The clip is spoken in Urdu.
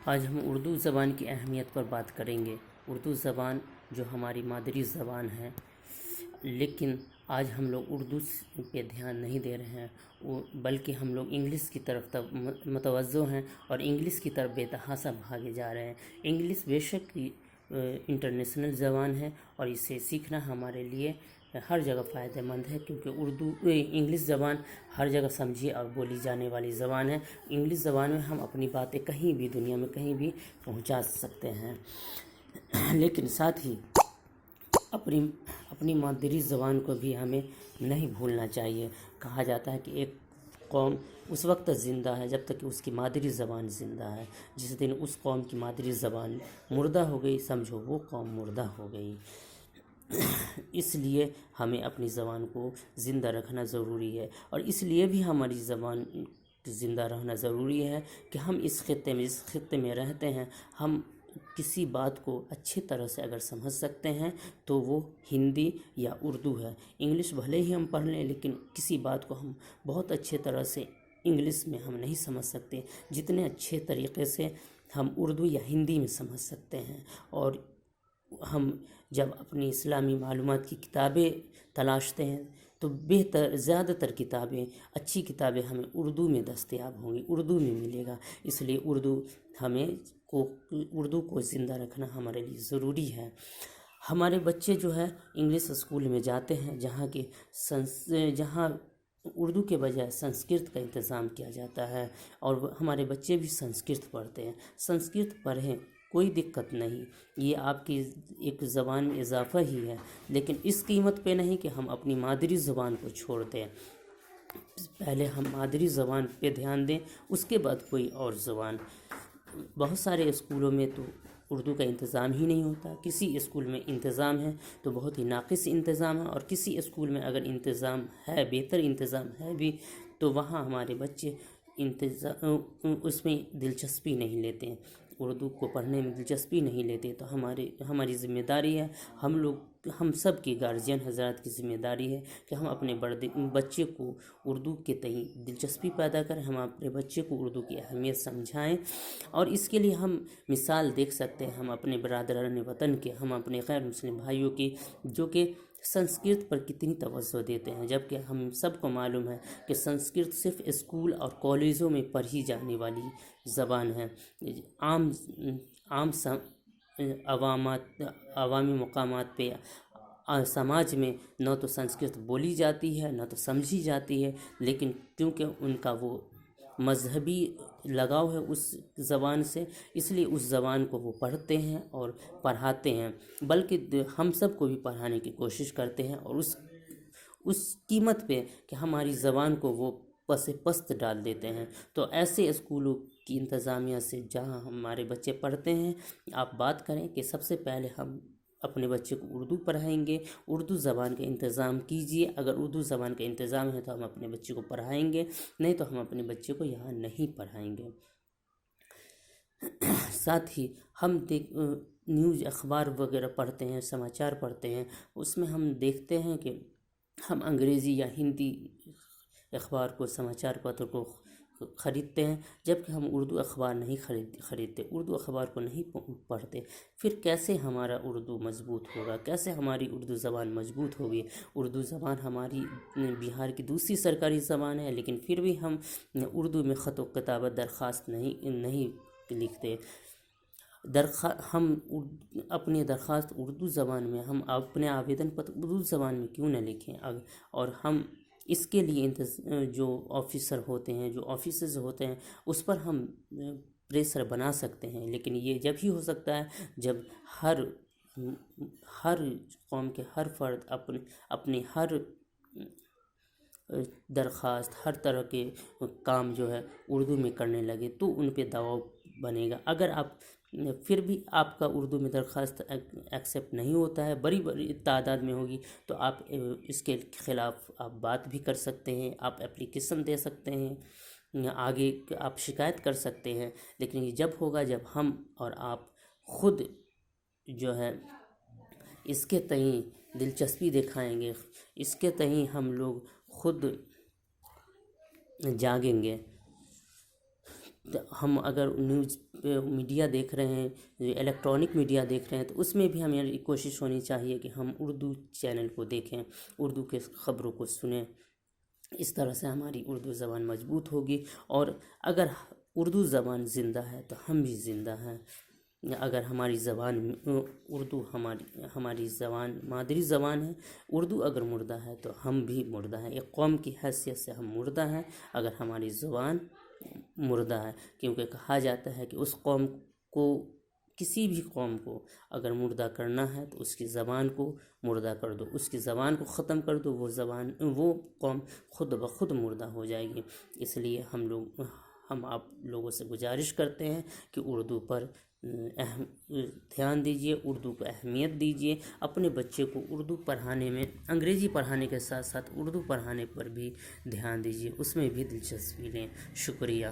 آج ہم اردو زبان کی اہمیت پر بات کریں گے۔ اردو زبان جو ہماری مادری زبان ہے، لیکن آج ہم لوگ اردو پہ دھیان نہیں دے رہے ہیں، بلکہ ہم لوگ انگلش کی طرف متوجہ ہیں اور انگلش کی طرف بے تحاشا بھاگے جا رہے ہیں۔ انگلش بے شک انٹرنیشنل زبان ہے اور اسے سیکھنا ہمارے لیے ہر جگہ فائدہ مند ہے، کیونکہ انگلش زبان ہر جگہ سمجھی اور بولی جانے والی زبان ہے۔ انگلش زبان میں ہم اپنی باتیں کہیں بھی دنیا میں کہیں بھی پہنچا سکتے ہیں، لیکن ساتھ ہی اپنی مادری زبان کو بھی ہمیں نہیں بھولنا چاہیے۔ کہا جاتا ہے کہ ایک قوم اس وقت زندہ ہے جب تک کہ اس کی مادری زبان زندہ ہے۔ جس دن اس قوم کی مادری زبان مردہ ہو گئی، سمجھو وہ قوم مردہ ہو گئی۔ اس لیے ہمیں اپنی زبان کو زندہ رکھنا ضروری ہے، اور اس لیے بھی ہماری زبان زندہ رہنا ضروری ہے کہ ہم اس خطے میں رہتے ہیں۔ ہم کسی بات کو اچھی طرح سے اگر سمجھ سکتے ہیں تو وہ ہندی یا اردو ہے۔ انگلش بھلے ہی ہم پڑھ لیں، لیکن کسی بات کو ہم بہت اچھے طرح سے انگلش میں ہم نہیں سمجھ سکتے جتنے اچھے طریقے سے ہم اردو یا ہندی میں سمجھ سکتے ہیں۔ اور ہم جب اپنی اسلامی معلومات کی کتابیں تلاشتے ہیں تو زیادہ تر کتابیں، اچھی کتابیں ہمیں اردو میں دستیاب ہوں گی، اردو میں ملے گا۔ اس لیے اردو کو زندہ رکھنا ہمارے لیے ضروری ہے۔ ہمارے بچے جو ہے انگلش اسکول میں جاتے ہیں، جہاں اردو کے بجائے سنسکرت کا انتظام کیا جاتا ہے، اور ہمارے بچے بھی سنسکرت پڑھتے ہیں۔ سنسکرت پڑھیں، کوئی دقت نہیں، یہ آپ کی ایک زبان میں اضافہ ہی ہے، لیکن اس قیمت پہ نہیں کہ ہم اپنی مادری زبان کو چھوڑ دیں۔ پہلے ہم مادری زبان پہ دھیان دیں، اس کے بعد کوئی اور زبان۔ بہت سارے اسکولوں میں تو اردو کا انتظام ہی نہیں ہوتا، کسی اسکول میں انتظام ہے تو بہت ہی ناقص انتظام ہے، اور کسی اسکول میں اگر انتظام ہے، بہتر انتظام ہے بھی، تو وہاں ہمارے بچے اس میں دلچسپی نہیں لیتے ہیں، اردو کو پڑھنے میں دلچسپی نہیں لیتے۔ تو ہماری ذمہ داری ہے، ہم سب کی گارجین حضرات کی ذمہ داری ہے کہ ہم اپنے بچے کو اردو کے تئیں دلچسپی پیدا کریں، ہم اپنے بچے کو اردو کی اہمیت سمجھائیں، اور اس کے لیے ہم مثال دیکھ سکتے ہیں ہم اپنے برادران وطن کے، ہم اپنے غیر مسلم بھائیوں کی، جو کہ سنسکرت پر کتنی توجہ دیتے ہیں، جبکہ ہم سب کو معلوم ہے کہ سنسکرت صرف اسکول اور کالجوں میں پڑھی جانے والی زبان ہے۔ عام عوامی مقامات پہ سماج میں نہ تو سنسکرت بولی جاتی ہے، نہ تو سمجھی جاتی ہے، لیکن کیونکہ ان کا وہ مذہبی لگاؤ ہے اس زبان سے، اس لیے اس زبان کو وہ پڑھتے ہیں اور پڑھاتے ہیں، بلکہ ہم سب کو بھی پڑھانے کی کوشش کرتے ہیں، اور اس قیمت پہ کہ ہماری زبان کو وہ پست ڈال دیتے ہیں۔ تو ایسے اسکولوں کی انتظامیہ سے جہاں ہمارے بچے پڑھتے ہیں، آپ بات کریں کہ سب سے پہلے ہم اپنے بچے کو اردو پڑھائیں گے، اردو زبان کا انتظام کیجئے۔ اگر اردو زبان کا انتظام ہے تو ہم اپنے بچے کو پڑھائیں گے، نہیں تو ہم اپنے بچے کو یہاں نہیں پڑھائیں گے۔ ساتھ ہی ہم نیوز اخبار وغیرہ پڑھتے ہیں، سماچار پڑھتے ہیں، اس میں ہم دیکھتے ہیں کہ ہم انگریزی یا ہندی اخبار کو، سماچار پتر کو خریدتے ہیں، جبکہ ہم اردو اخبار نہیں خریدتے، اردو اخبار کو نہیں پڑھتے۔ پھر کیسے ہمارا اردو مضبوط ہوگا، کیسے ہماری اردو زبان مضبوط ہوگی؟ اردو زبان ہماری بہار کی دوسری سرکاری زبان ہے، لیکن پھر بھی ہم اردو میں خط و کتابت درخواست نہیں لکھتے۔ ہم اپنی درخواست اردو زبان میں، ہم اپنے آویدن پتر اردو زبان میں کیوں نہ لکھیں؟ اور ہم اس کے لیے جو آفیسر ہوتے ہیں، جو آفیسز ہوتے ہیں، اس پر ہم پریشر بنا سکتے ہیں، لیکن یہ جب ہی ہو سکتا ہے جب ہر قوم کے ہر فرد اپنی ہر درخواست، ہر طرح کے کام جو ہے اردو میں کرنے لگے، تو ان پہ دباؤ بنے گا۔ اگر پھر بھی آپ کا اردو میں درخواست ایکسیپٹ نہیں ہوتا ہے، بڑی تعداد میں ہوگی، تو آپ اس کے خلاف آپ بات بھی کر سکتے ہیں، آپ اپلیکیشن دے سکتے ہیں، آگے آپ شکایت کر سکتے ہیں۔ لیکن یہ جب ہوگا جب ہم اور آپ خود جو ہے اس کے تئیں دلچسپی دکھائیں گے، اس کے تئیں ہم لوگ خود جاگیں گے۔ ہم اگر نیوز میڈیا دیکھ رہے ہیں، الیکٹرانک میڈیا دیکھ رہے ہیں، تو اس میں بھی ہمیں کوشش ہونی چاہیے کہ ہم اردو چینل کو دیکھیں، اردو کے خبروں کو سنیں. اس طرح سے ہماری اردو زبان مضبوط ہوگی. اور اگر اردو زبان زندہ ہے تو ہم بھی زندہ ہیں. اگر ہماری زبان اردو ہماری زبان مادری زبان ہے، اردو اگر مردہ ہے تو ہم بھی مردہ ہیں. ایک قوم کی حیثیت سے ہم مردہ ہیں اگر ہماری زبان مردہ ہے. کیونکہ کہا جاتا ہے کہ اس قوم کو، کسی بھی قوم کو اگر مردہ کرنا ہے تو اس کی زبان کو مردہ کر دو، اس کی زبان کو ختم کر دو، وہ قوم خود بخود مردہ ہو جائے گی. اس لیے ہم آپ لوگوں سے گزارش کرتے ہیں کہ اردو پر دھیان دیجیے، اردو کو اہمیت دیجیے. اپنے بچے کو اردو پڑھانے میں، انگریزی پڑھانے کے ساتھ ساتھ اردو پڑھانے پر بھی دھیان دیجیے، اس میں بھی دلچسپی لیں. شکریہ.